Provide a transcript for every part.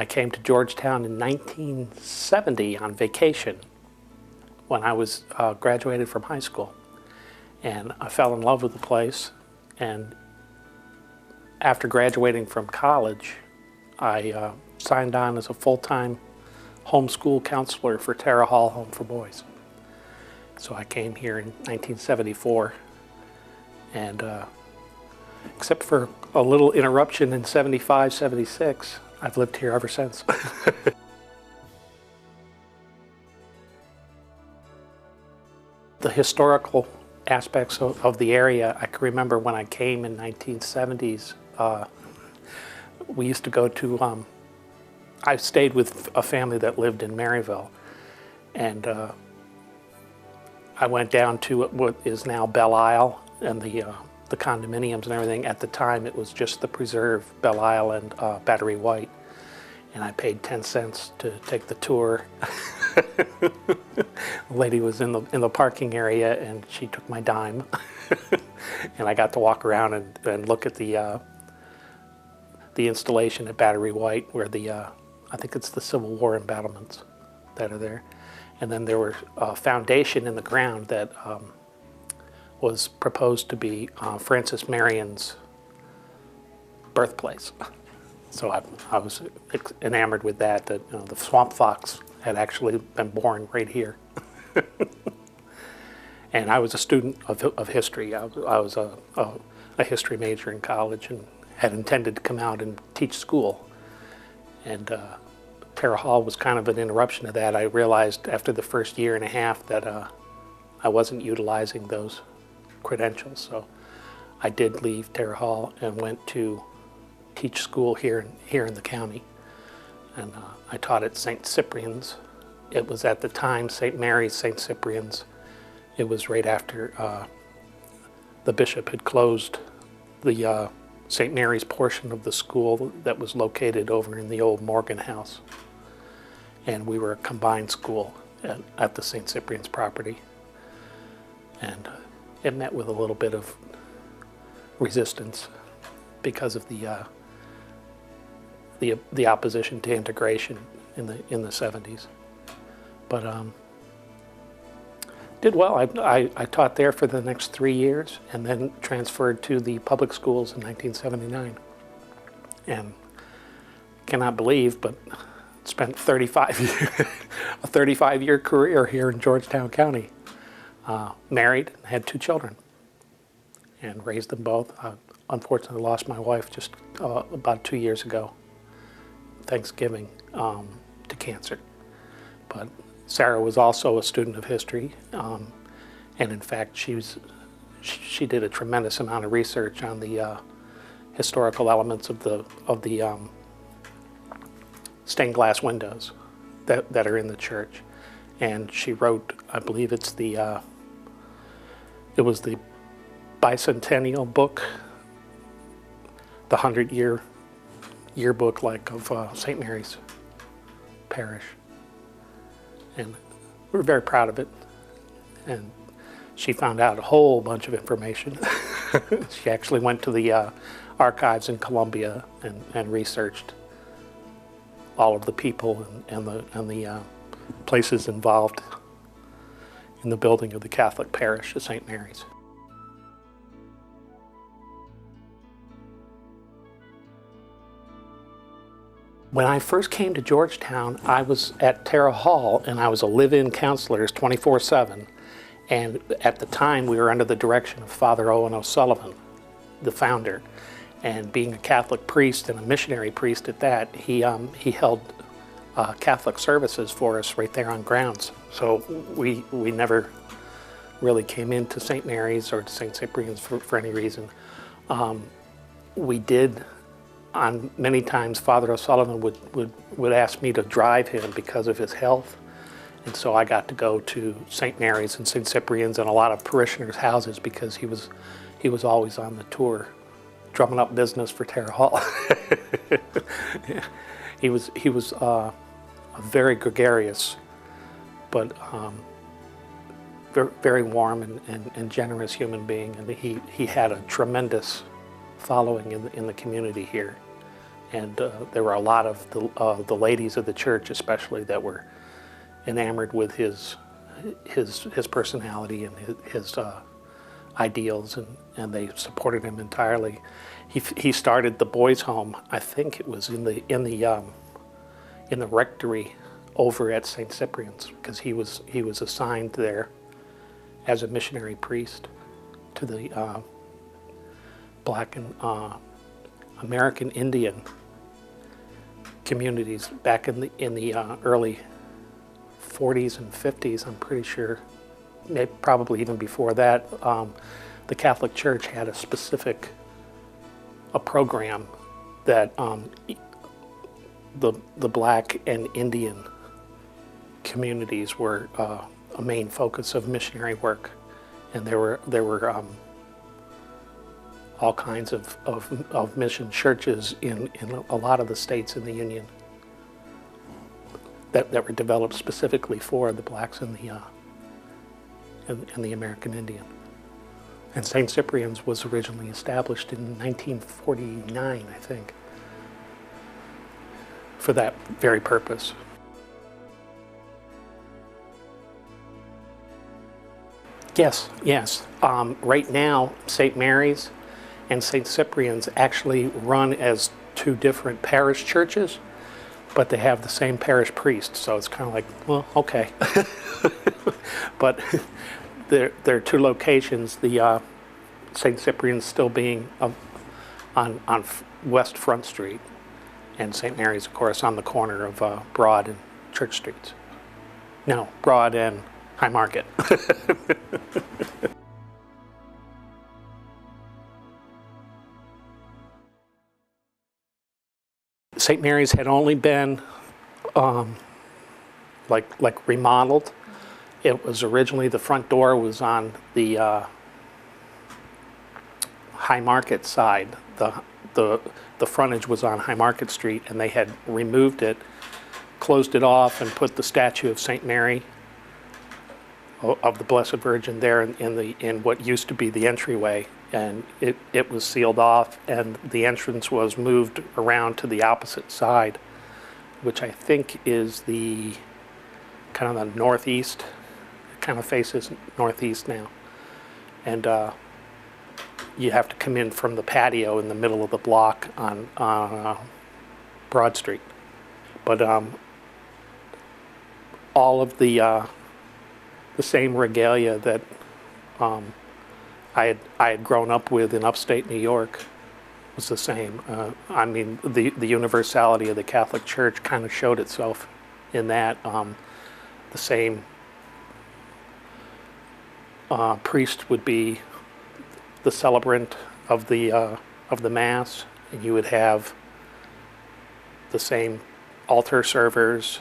I came to Georgetown in 1970 on vacation when I was graduated from high school. And I fell in love with the place. And after graduating from college, I signed on as a full-time homeschool counselor for Terra Hall Home for Boys. So I came here in 1974, and except for a little interruption in 75, 76, I've lived here ever since. The historical aspects of the area, I can remember when I came in 1970s, we used to go to, I stayed with a family that lived in Maryville, and I went down to what is now Belle Isle and the condominiums and everything. At the time, it was just the preserve, Belle Isle and Battery White, and I paid 10 cents to take the tour. The lady was in the parking area, and she took my dime, and I got to walk around and look at the installation at Battery White, where I think it's the Civil War embattlements that are there. And then there was a foundation in the ground that was proposed to be Francis Marion's birthplace. So I was enamored with that the swamp fox had actually been born right here. And I was a student of history. I was a history major in college and had intended to come out and teach school. And Terra Hall was kind of an interruption to that. I realized after the first year and a half that I wasn't utilizing those credentials. So I did leave Terra Hall and went to teach school here in the county. And I taught at St. Cyprian's. It was at the time St. Mary's, St. Cyprian's. It was right after the bishop had closed the St. Mary's portion of the school that was located over in the old Morgan House. And we were a combined school at the St. Cyprian's property. And it met with a little bit of resistance because of the opposition to integration in the 70s. But did well. I taught there for the next 3 years and then transferred to the public schools in 1979. And cannot believe, but spent 35 years, a 35-year career here in Georgetown County. Married, had 2 children, and raised them both. Unfortunately lost my wife just about 2 years ago, Thanksgiving, to cancer. But Sarah was also a student of history, and in fact she did a tremendous amount of research on the historical elements of the stained glass windows that are in the church. And she wrote, I believe it was the bicentennial book, the 100-year yearbook of St. Mary's Parish. And we're very proud of it. And she found out a whole bunch of information. She actually went to the archives in Columbia and researched all of the people and the places involved in the building of the Catholic parish of St. Mary's. When I first came to Georgetown, I was at Terra Hall, and I was a live-in counselor 24/7. And at the time, we were under the direction of Father Owen O'Sullivan, the founder. And being a Catholic priest and a missionary priest at that, he held Catholic services for us right there on grounds. So we never really came into St. Mary's or to St. Cyprian's for any reason. We did. Many times Father O'Sullivan would ask me to drive him because of his health, and so I got to go to St. Mary's and St. Cyprian's and a lot of parishioners' houses because he was always on the tour, drumming up business for Terra Hall. He was a very gregarious, but very warm and generous human being, and he had a tremendous following in the community here, And there were a lot of the ladies of the church, especially, that were enamored with his personality and his ideals, and they supported him entirely. He started the boys' home. I think it was in the rectory over at St. Cyprian's, because he was assigned there as a missionary priest to the Black and American Indian communities back in the early 40s and 50s. I'm pretty sure, maybe, probably even before that. The Catholic Church had a program that the Black and Indian communities were a main focus of missionary work, and there were all kinds of mission churches in a lot of the states in the Union that were developed specifically for the blacks and the American Indian. And St. Cyprian's was originally established in 1949, I think, for that very purpose. Yes. Right now, St. Mary's and St. Cyprian's actually run as two different parish churches, but they have the same parish priest, so it's kind of like, well, okay. But there are two locations. The St. Cyprian's still being on West Front Street, and St. Mary's, of course, on the corner of Broad and Church Streets. No, Broad and High Market. St. Mary's had only been like remodeled. It was originally, the front door was on the High Market side. The frontage was on High Market Street, and they had removed it, closed it off, and put the statue of St. Mary of the Blessed Virgin there in what used to be the entryway, and it was sealed off, and the entrance was moved around to the opposite side, which I think is the kind of the northeast. It kind of faces northeast now, and you have to come in from the patio in the middle of the block on Broad Street. But all of the same regalia that I had grown up with in upstate New York was the same. I mean, the universality of the Catholic Church kind of showed itself in that. The same priest would be the celebrant of the Mass, and you would have the same altar servers.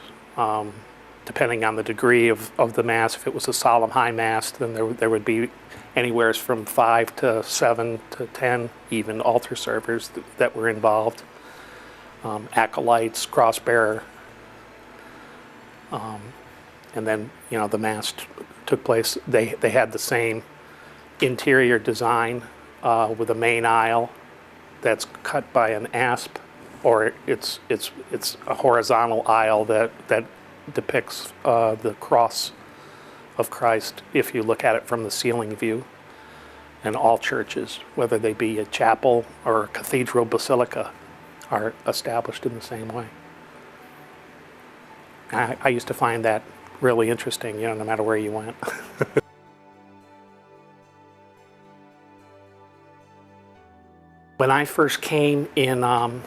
Depending on the degree of the Mass, if it was a solemn high Mass, then there would be anywhere from 5 to 7 to 10 even altar servers that were involved. Acolytes, cross-bearer. And then, the Mass took place. They had the same interior design with a main aisle that's cut by an asp, or it's a horizontal aisle that depicts the cross of Christ if you look at it from the ceiling view. And all churches, whether they be a chapel or a cathedral basilica, are established in the same way. I used to find that really interesting, no matter where you went. When I first came in the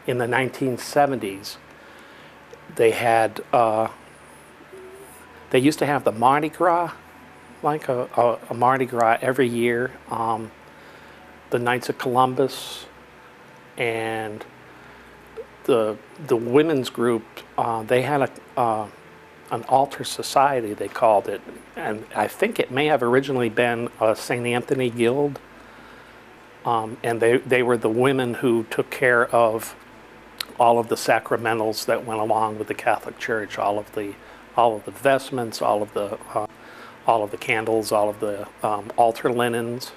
1970s, they used to have the Mardi Gras, like a Mardi Gras every year. The Knights of Columbus and the women's group, they had an altar society, they called it, and I think it may have originally been a St. Anthony Guild. And they were the women who took care of all of the sacramentals that went along with the Catholic Church, all of the vestments, all of the candles, all of the altar linens,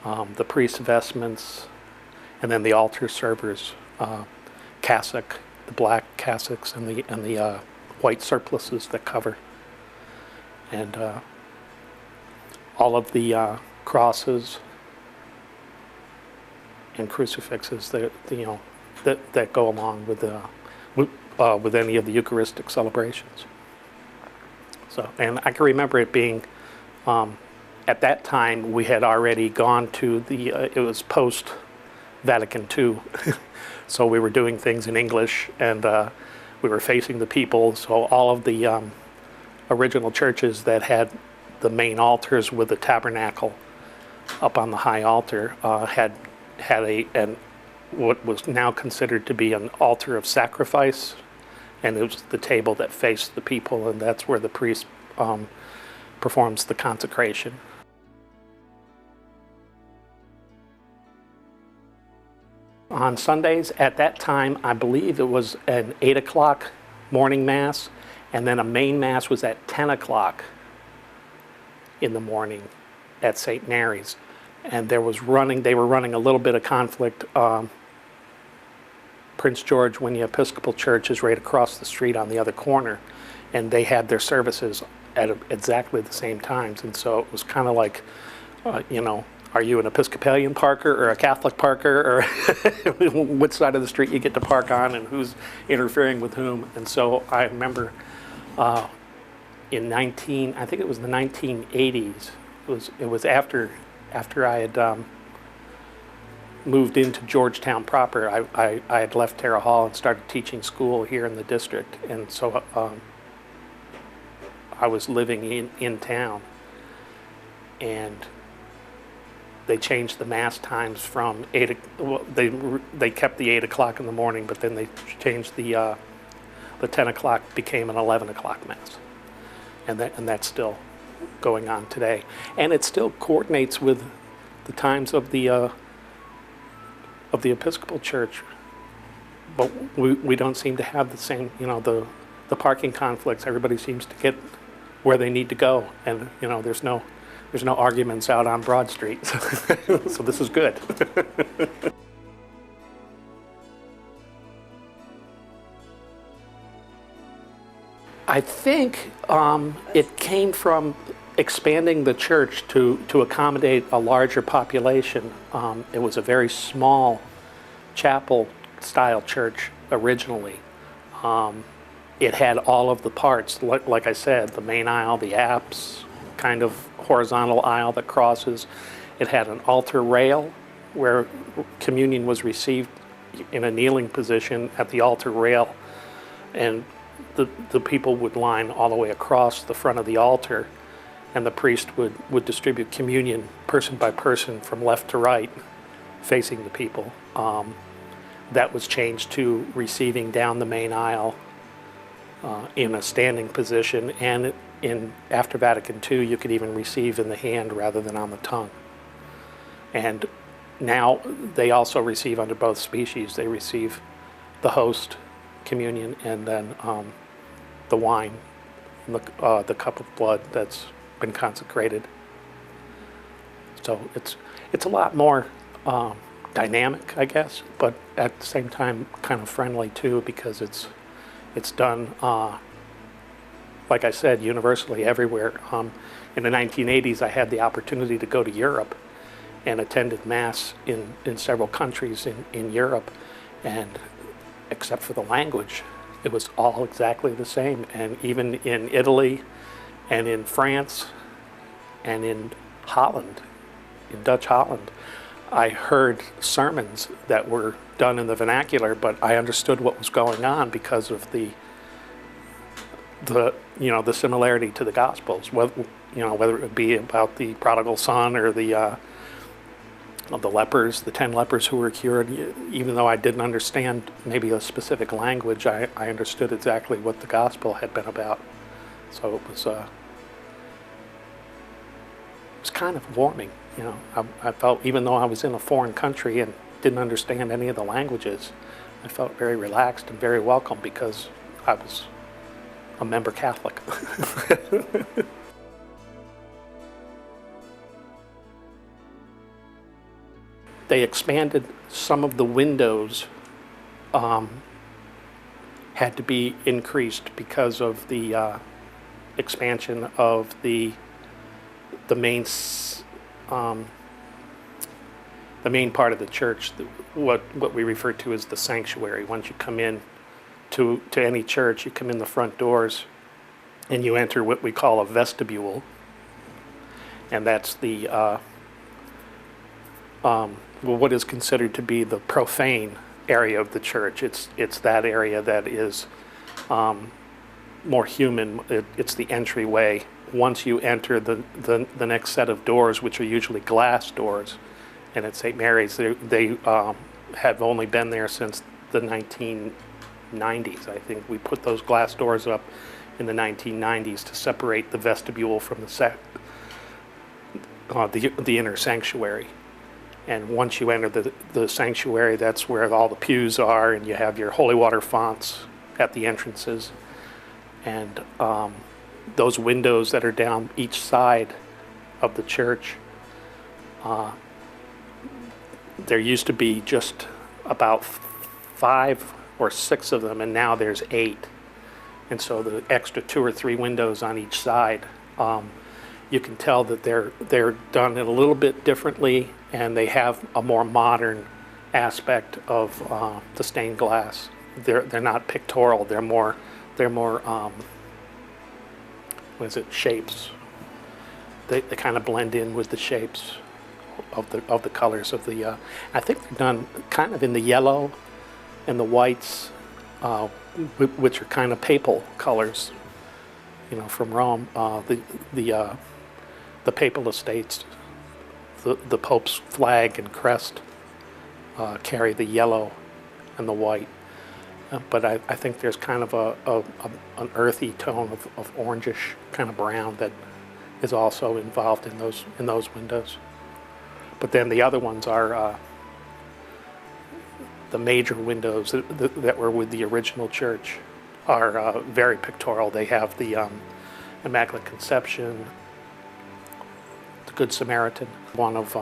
the priest's vestments, and then the altar servers cassock, the black cassocks and the white surplices that cover, and all of the crosses and crucifixes that go along with any of the Eucharistic celebrations. So, and I can remember it being, at that time we had already gone to it was post Vatican II, so we were doing things in English, and we were facing the people. So all of the original churches that had the main altars with the tabernacle up on the high altar had what was now considered to be an altar of sacrifice, and it was the table that faced the people, and that's where the priest performs the consecration. On Sundays, at that time, I believe it was an 8 o'clock morning mass, and then a main mass was at 10 o'clock in the morning at St. Mary's. And they were running a little bit of conflict. Prince George, when the Episcopal Church is right across the street on the other corner, and they had their services at exactly the same times. And so it was kind of like, are you an Episcopalian parker or a Catholic parker, or which side of the street you get to park on, and who's interfering with whom? And so I remember I think it was the 1980s. It was after I had moved into Georgetown proper. I had left Terre Haute and started teaching school here in the district, and so I was living in town, and they changed the mass times from 8. Well, they kept the 8 o'clock in the morning, but then they changed the 10 o'clock became an 11 o'clock mass, and that's still going on today, and it still coordinates with the times of the Episcopal Church, but we don't seem to have the same, the parking conflicts. Everybody seems to get where they need to go, and there's no arguments out on Broad Street, so this is good. I think it came from expanding the church to accommodate a larger population. It was a very small chapel-style church originally. It had all of the parts, like I said, the main aisle, the apse, kind of horizontal aisle that crosses. It had an altar rail where communion was received in a kneeling position at the altar rail, and the people would line all the way across the front of the altar, and the priest would distribute communion person by person from left to right, facing the people. That was changed to receiving down the main aisle in a standing position, and after Vatican II, you could even receive in the hand rather than on the tongue. And now they also receive under both species. They receive the host, communion, and then the wine, and the cup of blood that's been consecrated. So it's a lot more dynamic, I guess, but at the same time kind of friendly too, because it's done, like I said, universally everywhere. In the 1980s, I had the opportunity to go to Europe and attended Mass in several countries in Europe, and except for the language, it was all exactly the same. And even in Italy and in France and in Holland, in Dutch Holland, I heard sermons that were done in the vernacular, but I understood what was going on because of the similarity to the Gospels, whether it be about the prodigal son or the lepers, the 10 lepers who were cured. Even though I didn't understand maybe a specific language, I understood exactly what the Gospel had been about. So it was kind of warming. I felt, even though I was in a foreign country and didn't understand any of the languages, I felt very relaxed and very welcome because I was a member Catholic. They expanded some of the windows had to be increased because of the expansion of the main the main part of the church, what we refer to as the sanctuary. Once you come in to any church, you come in the front doors and you enter what we call a vestibule, and that's the what is considered to be the profane area of the church. It's that area that is more human. It's the entryway. Once you enter the next set of doors, which are usually glass doors, and at St. Mary's, they have only been there since the 1990s. I think we put those glass doors up in the 1990s to separate the vestibule from the inner sanctuary. And once you enter the sanctuary, that's where all the pews are, and you have your holy water fonts at the entrances. And those windows that are down each side of the church, there used to be just about 5 or 6 of them, and now there's 8. And so the extra 2 or 3 windows on each side, you can tell that they're done a little bit differently, and they have a more modern aspect of the stained glass. They're not pictorial. They're more shapes. They kind of blend in with the shapes of the colors of the. I think they're done kind of in the yellow and the whites, which are kind of papal colors, from Rome. The papal estates, the Pope's flag and crest carry the yellow and the white. But I think there's kind of an earthy tone of orangish kind of brown that is also involved in those windows. But then the other ones are the major windows that were with the original church are very pictorial. They have the Immaculate Conception, the Good Samaritan, one of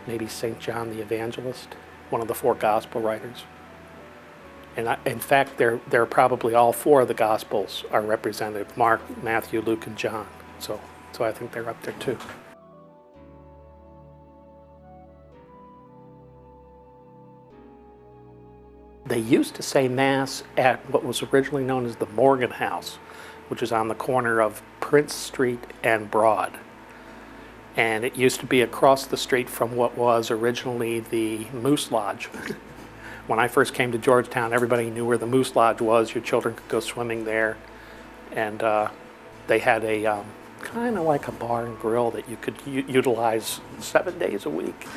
maybe St. John the Evangelist, one of the 4 gospel writers. And in fact, they're probably all 4 of the Gospels are represented: Mark, Matthew, Luke, and John. So I think they're up there too. They used to say Mass at what was originally known as the Morgan House, which is on the corner of Prince Street and Broad. And it used to be across the street from what was originally the Moose Lodge. When I first came to Georgetown, everybody knew where the Moose Lodge was. Your children could go swimming there. And they had a kind of like a bar and grill that you could utilize 7 days a week.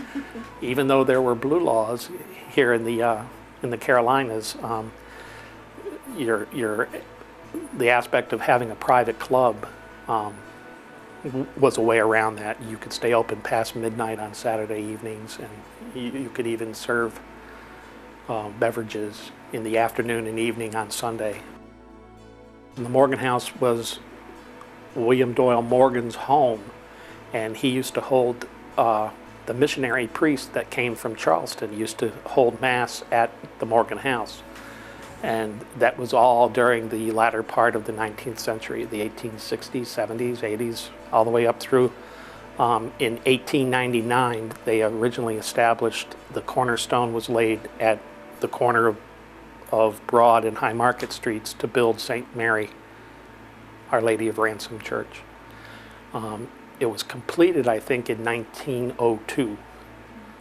Even though there were blue laws here in the Carolinas, the aspect of having a private club was a way around that. You could stay open past midnight on Saturday evenings, and you could even serve beverages in the afternoon and evening on Sunday. And the Morgan House was William Doyle Morgan's home, and he used to hold the missionary priest that came from Charleston used to hold Mass at the Morgan House. And that was all during the latter part of the 19th century, the 1860s, 70s, 80s, all the way up through. In 1899, they originally established, the cornerstone was laid at the corner of Broad and High Market Streets to build St. Mary, Our Lady of Ransom Church. It was completed, I think, in 1902.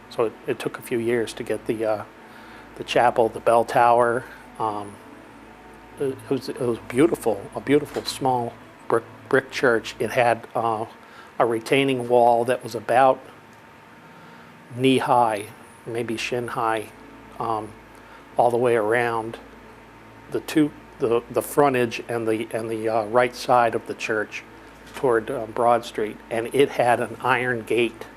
So it took a few years to get the chapel, the bell tower. It was beautiful, a beautiful small brick church. It had a retaining wall that was about knee high, maybe shin high, all the way around the frontage and the right side of the church toward Broad Street, and it had an iron gate,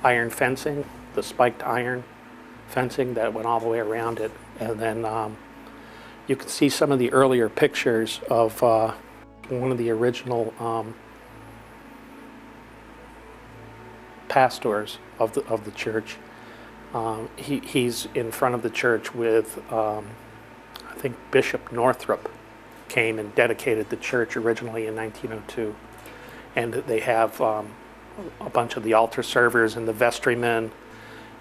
iron fencing, the spiked iron fencing that went all the way around it. And then you can see some of the earlier pictures of one of the original pastors of the church. He's in front of the church with, I think Bishop Northrop came and dedicated the church originally in 1902. And they have a bunch of the altar servers and the vestrymen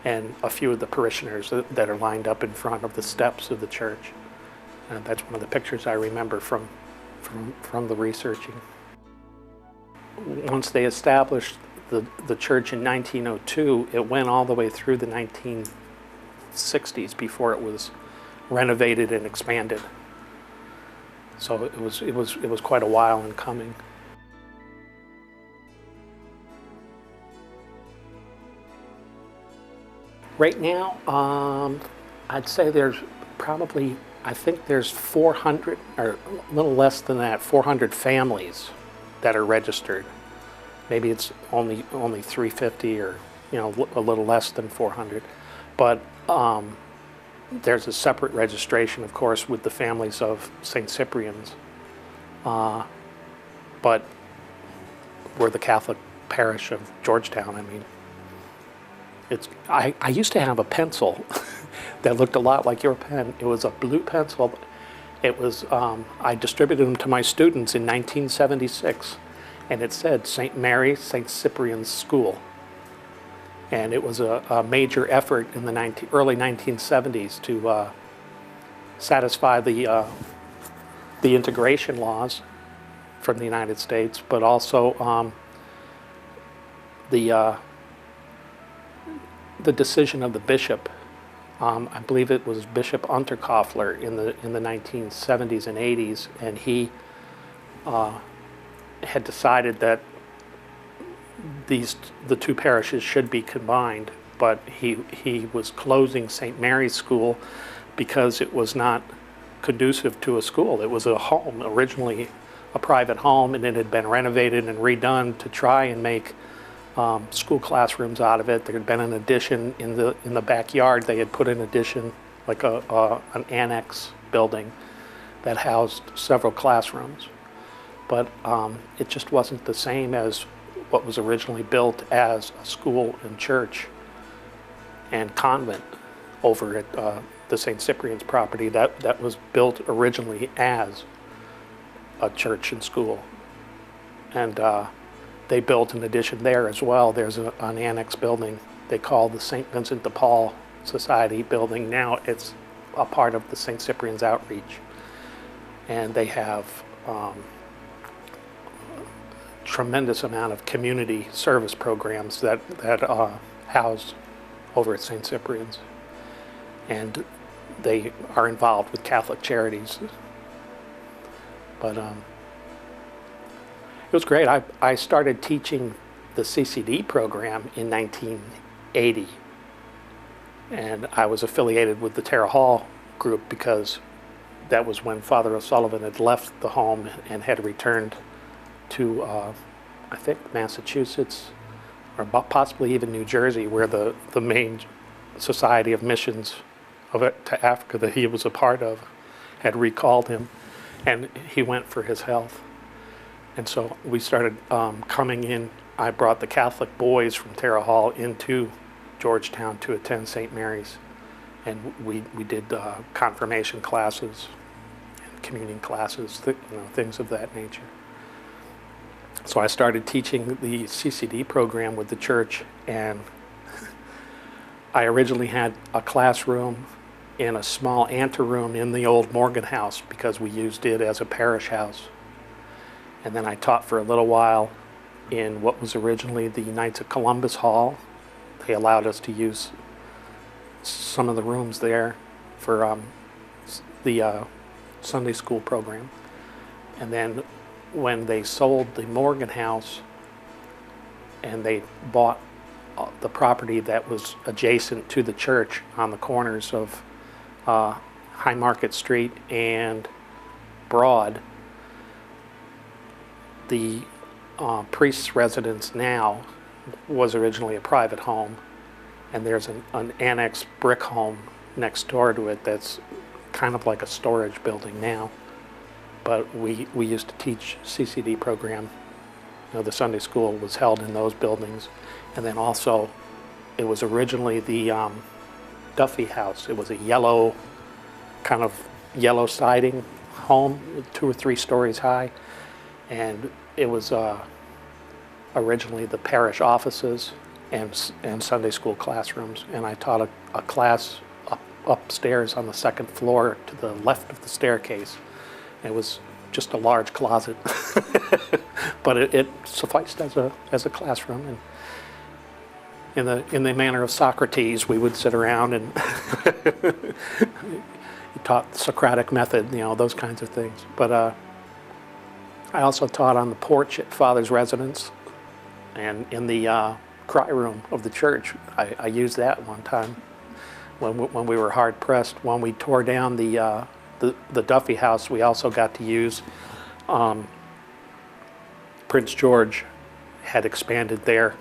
and a few of the parishioners that are lined up in front of the steps of the church. And that's one of the pictures I remember from the researching. Once they established the church in 1902, it went all the way through the 1960s before it was renovated and expanded. So it was quite a while in coming. Right now, I'd say there's probably, I think there's 400, or a little less than that, 400 families that are registered. Maybe it's only 350, or a little less than 400. But there's a separate registration, of course, with the families of St. Cyprian's. But we're the Catholic parish of Georgetown. I mean, I used to have a pencil that looked a lot like your pen. It was a blue pencil. It was, I distributed them to my students in 1976, and it said St. Mary, St. Cyprian's School. And it was a major effort in the early 1970s to satisfy the integration laws from the United States, but also the decision of the bishop. I believe it was Bishop Unterkoffler in the 1970s and 80s, and he had decided that the two parishes should be combined, but he was closing St. Mary's School because it was not conducive to a school. It was a home, originally a private home, and it had been renovated and redone to try and make school classrooms out of it. There had been an addition in the backyard. They had put an addition, like an annex building that housed several classrooms. But it just wasn't the same as what was originally built as a school and church and convent over at the St. Cyprian's property. That was built originally as a church and school. And they built an addition there as well. There's an annex building they call the St. Vincent de Paul Society building. Now it's a part of the St. Cyprian's Outreach. And they have tremendous amount of community service programs that house over at St. Cyprian's. And they are involved with Catholic charities. But it was great. I started teaching the CCD program in 1980. And I was affiliated with the Terre Hall group because that was when Father O'Sullivan had left the home and had returned to, I think, Massachusetts, or possibly even New Jersey, where the main Society of Missions to Africa that he was a part of had recalled him, and he went for his health. And so we started coming in. I brought the Catholic boys from Terre Hall into Georgetown to attend St. Mary's, and we did confirmation classes and communion classes, things of that nature. So I started teaching the CCD program with the church, and I originally had a classroom in a small anteroom in the old Morgan house because we used it as a parish house. And then I taught for a little while in what was originally the Knights of Columbus Hall. They allowed us to use some of the rooms there for the Sunday school program. And then when they sold the Morgan house and they bought the property that was adjacent to the church on the corners of High Market Street and Broad, the priest's residence now was originally a private home, and there's an annex brick home next door to it that's kind of like a storage building now. But we used to teach CCD program. The Sunday school was held in those buildings. And then also, it was originally the Duffy house. It was a yellow, kind of yellow siding home, 2 or 3 stories high, and it was originally the parish offices and Sunday school classrooms. And I taught a class upstairs on the 2nd floor to the left of the staircase. It was just a large closet, but it sufficed as a classroom. And in the manner of Socrates, we would sit around and he taught the Socratic method, those kinds of things. But I also taught on the porch at Father's residence and in the cry room of the church. I used that one time when we were hard pressed. When we tore down the Duffy house, we also got to use Prince George had expanded their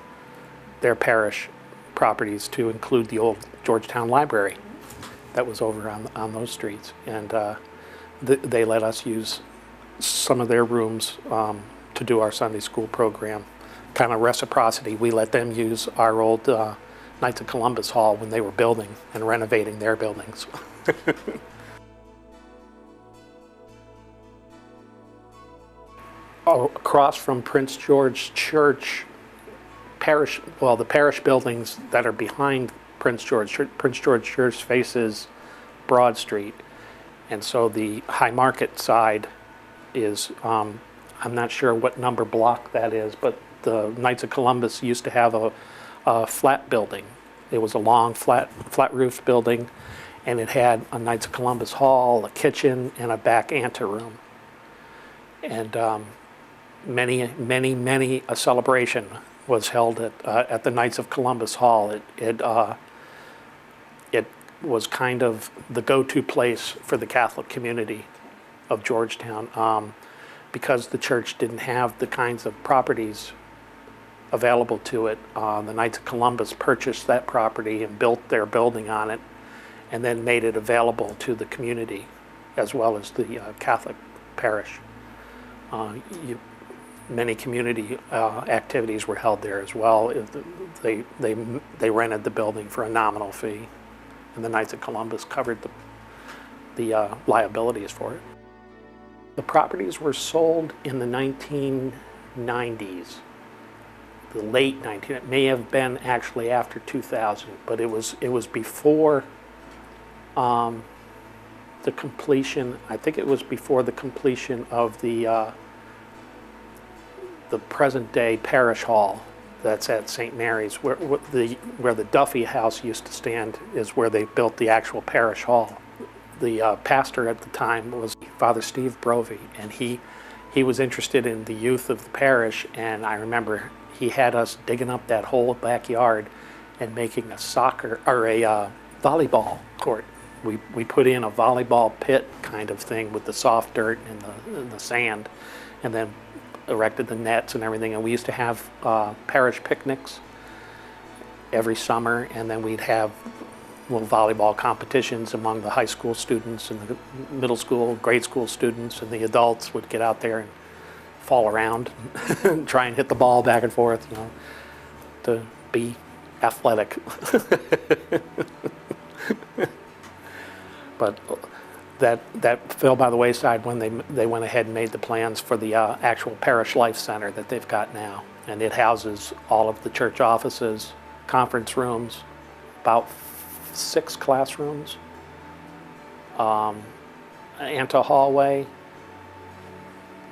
parish properties to include the old Georgetown library that was over on those streets, and they let us use some of their rooms to do our Sunday school program. Kind of reciprocity. We let them use our old Knights of Columbus Hall when they were building and renovating their buildings. Across from Prince George Church, the parish buildings that are behind Prince George Church faces Broad Street, and so the High Market side is, I'm not sure what number block that is, but the Knights of Columbus used to have a flat building. It was a long flat roofed building, and it had a Knights of Columbus Hall, a kitchen, and a back anteroom. And many a celebration was held at the Knights of Columbus Hall. It was kind of the go-to place for the Catholic community of Georgetown, because the church didn't have the kinds of properties available to it. The Knights of Columbus purchased that property and built their building on it, and then made it available to the community as well as the Catholic parish. Many community activities were held there as well. They rented the building for a nominal fee, and the Knights of Columbus covered the liabilities for it. The properties were sold in the 1990s, the late 1990s. It may have been actually after 2000, but it was before the completion. I think it was before the completion of the present-day parish hall that's at St. Mary's, where the Duffy house used to stand, is where they built the actual parish hall. The pastor at the time was Father Steve Brovey, and he was interested in the youth of the parish, and I remember he had us digging up that whole backyard and making a soccer or a volleyball court. We put in a volleyball pit kind of thing with the soft dirt and the sand, and then erected the nets and everything. And we used to have parish picnics every summer, and then we'd have little volleyball competitions among the high school students and the middle school, grade school students, and the adults would get out there and fall around and try and hit the ball back and forth, to be athletic. But that fell by the wayside when they went ahead and made the plans for the actual parish life center that they've got now, and it houses all of the church offices, conference rooms, about 6 classrooms, ante-hallway,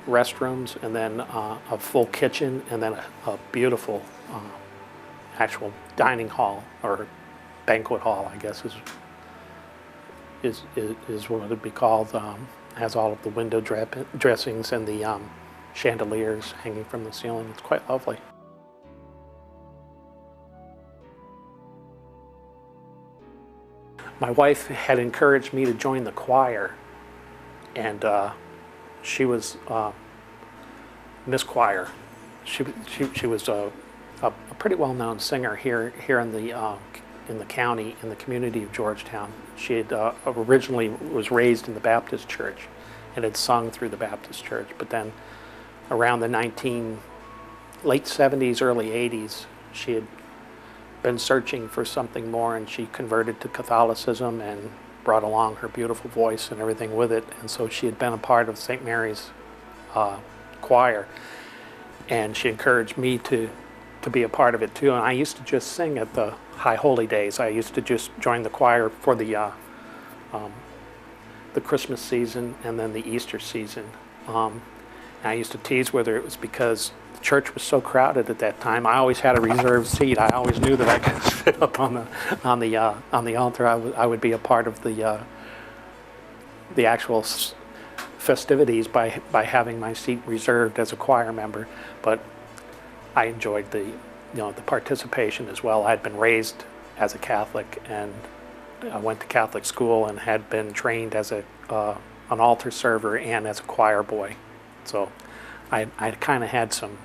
restrooms, and then a full kitchen, and then a beautiful actual dining hall, or banquet hall, I guess is what it would be called. Has all of the window dressings and the chandeliers hanging from the ceiling. It's quite lovely. My wife had encouraged me to join the choir, and she was Miss Choir. She was a pretty well-known singer here in the county, in the community of Georgetown. She had originally was raised in the Baptist church and had sung through the Baptist church, but then around the late 70s, early 80s, she had been searching for something more, and she converted to Catholicism and brought along her beautiful voice and everything with it. And so she had been a part of St. Mary's choir, and she encouraged me to be a part of it too. And I used to just sing at the High Holy Days. I used to just join the choir for the Christmas season and then the Easter season. And I used to tease whether it was because the church was so crowded at that time. I always had a reserved seat. I always knew that I could sit up on the altar. I would be a part of the actual festivities by having my seat reserved as a choir member. But I enjoyed the participation as well. I'd been raised as a Catholic, and I went to Catholic school and had been trained as an altar server and as a choir boy. So I kind of had some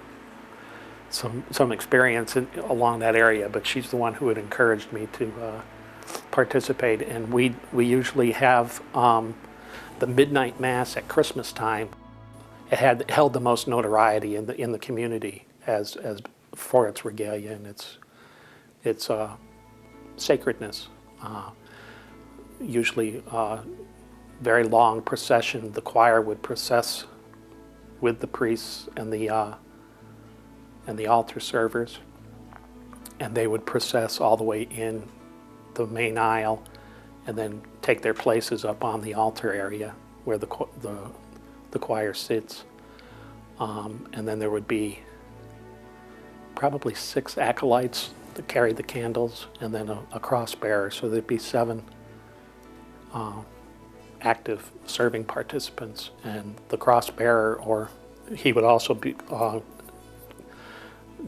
experience along that area. But she's the one who had encouraged me to participate. And we usually have the midnight mass at Christmas time. It held the most notoriety in the community as for its regalia and its sacredness. Usually very long procession. The choir would process with the priests and the altar servers, and they would process all the way in the main aisle and then take their places up on the altar area where the choir sits. And then there would be probably 6 acolytes that carried the candles, and then a cross bearer. So there'd be 7 active serving participants, and the cross bearer, or he would also be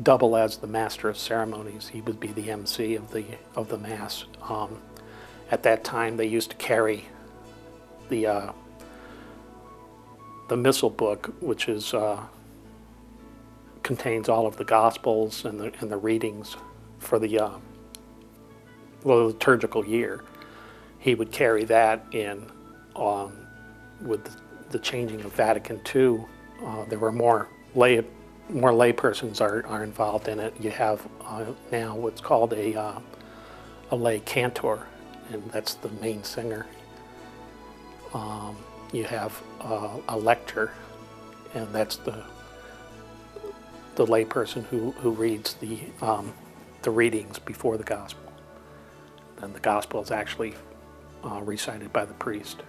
double as the master of ceremonies. He would be the MC of the mass. At that time, they used to carry the missal book, which is contains all of the Gospels and the readings for the liturgical year. He would carry that in with the changing of Vatican II. There were more lay persons are involved in it. You have now what's called a lay cantor, and that's the main singer. You have a lector, and that's the lay person who reads the readings before the gospel. Then the gospel is actually recited by the priest,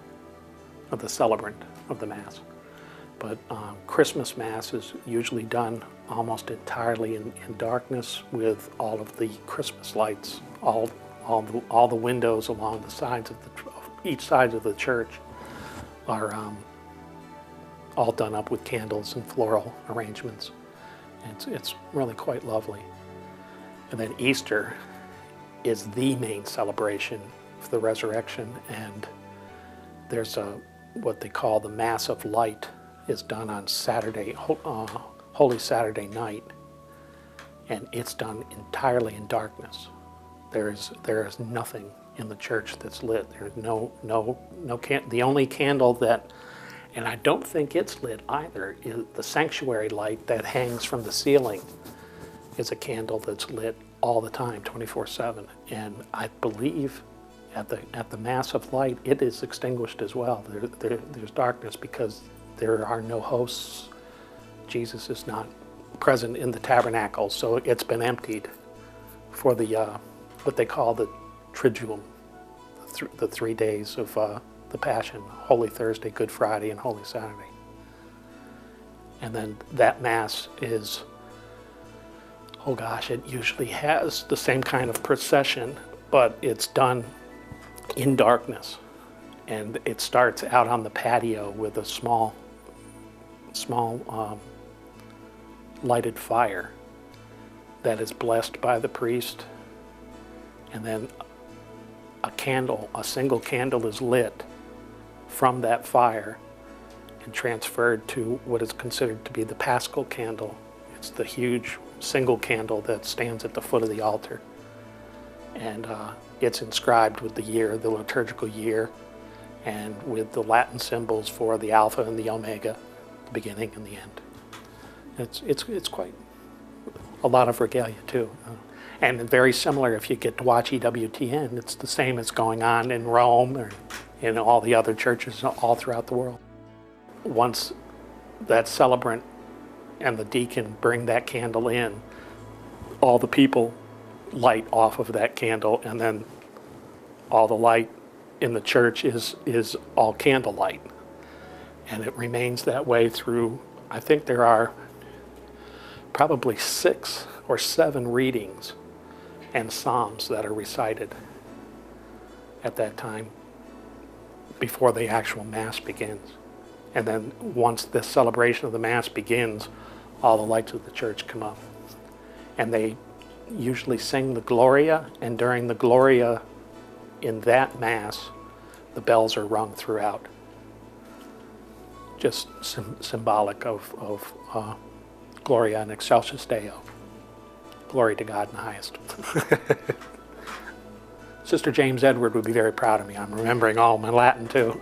or the celebrant of the Mass. But Christmas Mass is usually done almost entirely in darkness, with all of the Christmas lights, all the windows along the sides of each side of the church are all done up with candles and floral arrangements. It's really quite lovely. And then Easter is the main celebration for the resurrection, and there's what they call the Mass of Light is done on Saturday, Holy Saturday night, and it's done entirely in darkness. There is nothing in the church that's lit. There's no the only candle that, and I don't think it's lit either, is the sanctuary light that hangs from the ceiling is a candle that's lit all the time, 24/7. And I believe at the Mass of Light, it is extinguished as well. There's darkness because there are no hosts. Jesus is not present in the tabernacle, so it's been emptied for the what they call the Triduum, the 3 days of the Passion, Holy Thursday, Good Friday, and Holy Saturday. And then that Mass is, oh gosh, it usually has the same kind of procession, but it's done in darkness. And it starts out on the patio with a small lighted fire that is blessed by the priest. And then a single candle is lit from that fire and transferred to what is considered to be the Paschal candle. It's the huge single candle that stands at the foot of the altar. And it's inscribed with the year, the liturgical year, and with the Latin symbols for the Alpha and the Omega, the beginning and the end. It's quite a lot of regalia too. And very similar, if you get to watch EWTN, it's the same as going on in Rome or in all the other churches all throughout the world. Once that celebrant and the deacon bring that candle in, all the people light off of that candle, and then all the light in the church is all candlelight. And it remains that way through, I think there are probably 6 or 7 readings and psalms that are recited at that time before the actual Mass begins. And then once the celebration of the Mass begins, all the lights of the church come up. And they usually sing the Gloria, and during the Gloria in that Mass, the bells are rung throughout. Just symbolic of Gloria in Excelsis Deo. Glory to God in the highest. Sister James Edward would be very proud of me. I'm remembering all my Latin too.